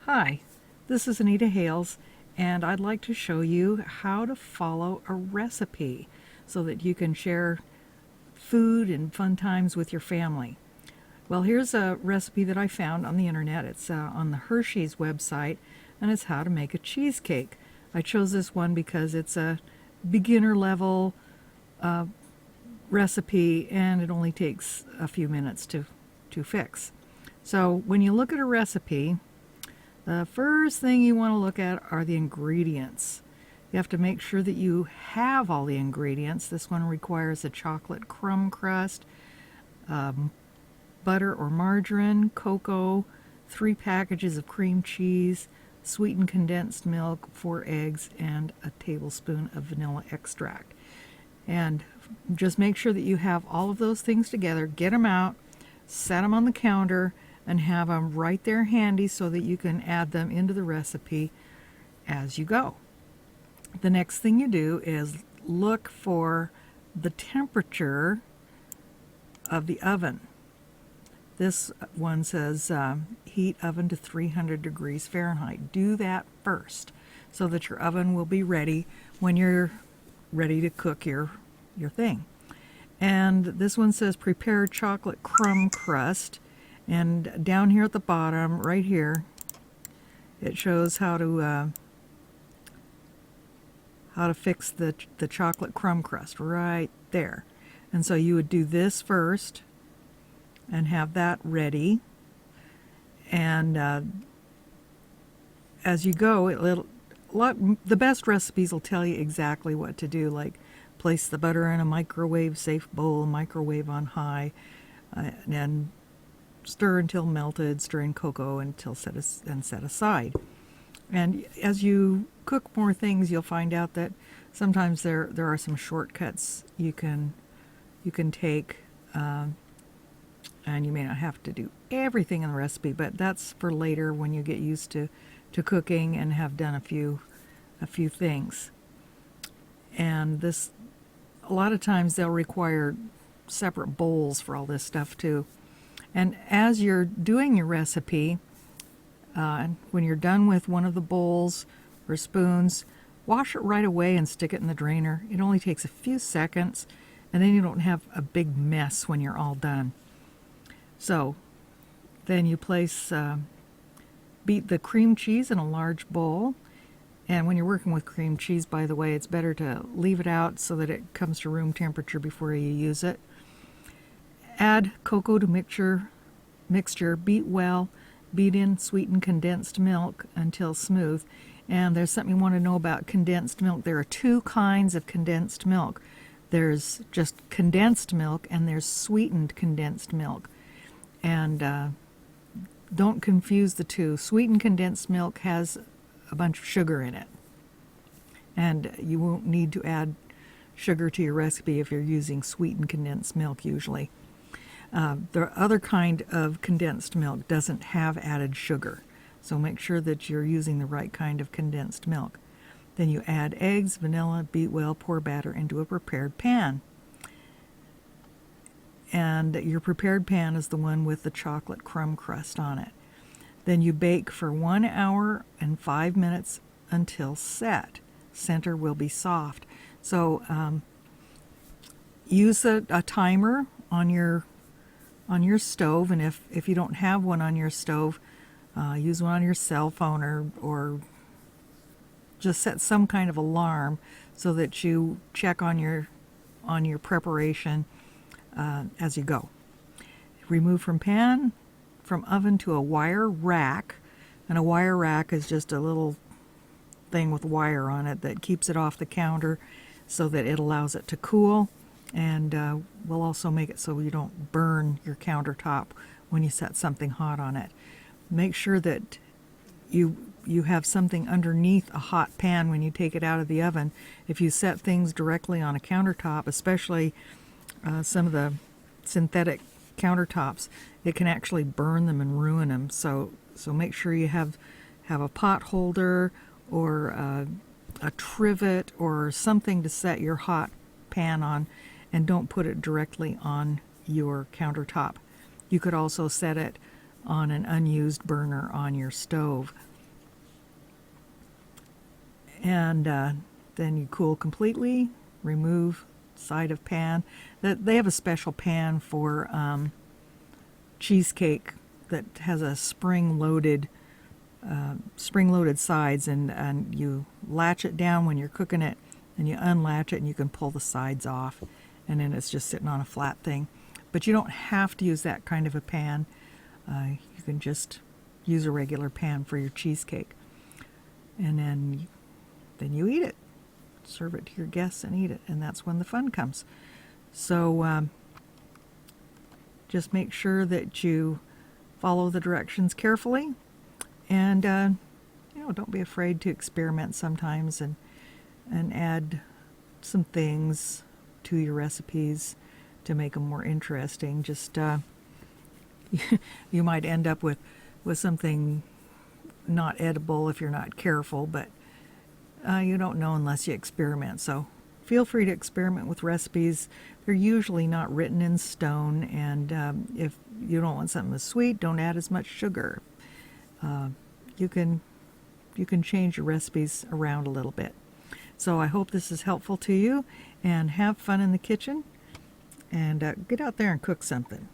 Hi, this is Anita Hales, and I'd like to show you how to follow a recipe so that you can share food and fun times with your family. Well, here's a recipe that I found on the internet. It's on the Hershey's website, and it's how to make a cheesecake. I chose this one because it's a beginner level recipe, and it only takes a few minutes to fix. So when you look at a recipe, the first thing you want to look at are the ingredients. You have to make sure that you have all the ingredients. This one requires a chocolate crumb crust, butter or margarine, cocoa, 3 packages of cream cheese, sweetened condensed milk, 4 eggs, and a tablespoon of vanilla extract. And just make sure that you have all of those things together. Get them out, set them on the counter, and have them right there handy so that you can add them into the recipe as you go. The next thing you do is look for the temperature of the oven. This one says heat oven to 300 degrees Fahrenheit. Do that first so that your oven will be ready when you're ready to cook your thing. And this one says prepare chocolate crumb crust. And down here at the bottom, right here, it shows how to fix the chocolate crumb crust right there. And so you would do this first and have that ready. And as you go, the best recipes will tell you exactly what to do, like place the butter in a microwave-safe bowl, microwave on high, and stir until melted, stir in cocoa until set aside. And as you cook more things, you'll find out that sometimes there are some shortcuts you can take, and you may not have to do everything in the recipe, but that's for later when you get used to cooking and have done a few things. And a lot of times they'll require separate bowls for all this stuff too. And as you're doing your recipe, when you're done with one of the bowls or spoons, wash it right away and stick it in the drainer. It only takes a few seconds, and then you don't have a big mess when you're all done. So then you beat the cream cheese in a large bowl. And when you're working with cream cheese, by the way, it's better to leave it out so that it comes to room temperature before you use it. Add cocoa to mixture, beat well, beat in sweetened condensed milk until smooth. And there's something you want to know about condensed milk. There are 2 kinds of condensed milk. There's just condensed milk and there's sweetened condensed milk. And don't confuse the two. Sweetened condensed milk has a bunch of sugar in it. And you won't need to add sugar to your recipe if you're using sweetened condensed milk usually. The other kind of condensed milk doesn't have added sugar, so make sure that you're using the right kind of condensed milk. Then you add eggs, vanilla, beat well, pour batter into a prepared pan. And your prepared pan is the one with the chocolate crumb crust on it. Then you bake for 1 hour and 5 minutes until set. Center will be soft. So use a timer on your stove, and if you don't have one on your stove, use one on your cell phone or just set some kind of alarm so that you check on your preparation as you go. Remove from oven to a wire rack, and a wire rack is just a little thing with wire on it that keeps it off the counter so that it allows it to cool. And we'll also make it so you don't burn your countertop when you set something hot on it. Make sure that you have something underneath a hot pan when you take it out of the oven. If you set things directly on a countertop, especially some of the synthetic countertops, it can actually burn them and ruin them. So make sure you have a pot holder or a trivet or something to set your hot pan on, and don't put it directly on your countertop. You could also set it on an unused burner on your stove. and then you cool completely, remove side of pan. They have a special pan for cheesecake that has a spring-loaded sides, and you latch it down when you're cooking it, and you unlatch it, and you can pull the sides off, and then it's just sitting on a flat thing. But you don't have to use that kind of a pan. You can just use a regular pan for your cheesecake, and then you eat it. Serve it to your guests and eat it, and that's when the fun comes. So just make sure that you follow the directions carefully, and don't be afraid to experiment sometimes and add some things to your recipes to make them more interesting. Just you might end up with something not edible if you're not careful, but you don't know unless you experiment. So feel free to experiment with recipes. They're usually not written in stone, and if you don't want something that's sweet, don't add as much sugar. You can change your recipes around a little bit. So I hope this is helpful to you, and have fun in the kitchen, and get out there and cook something.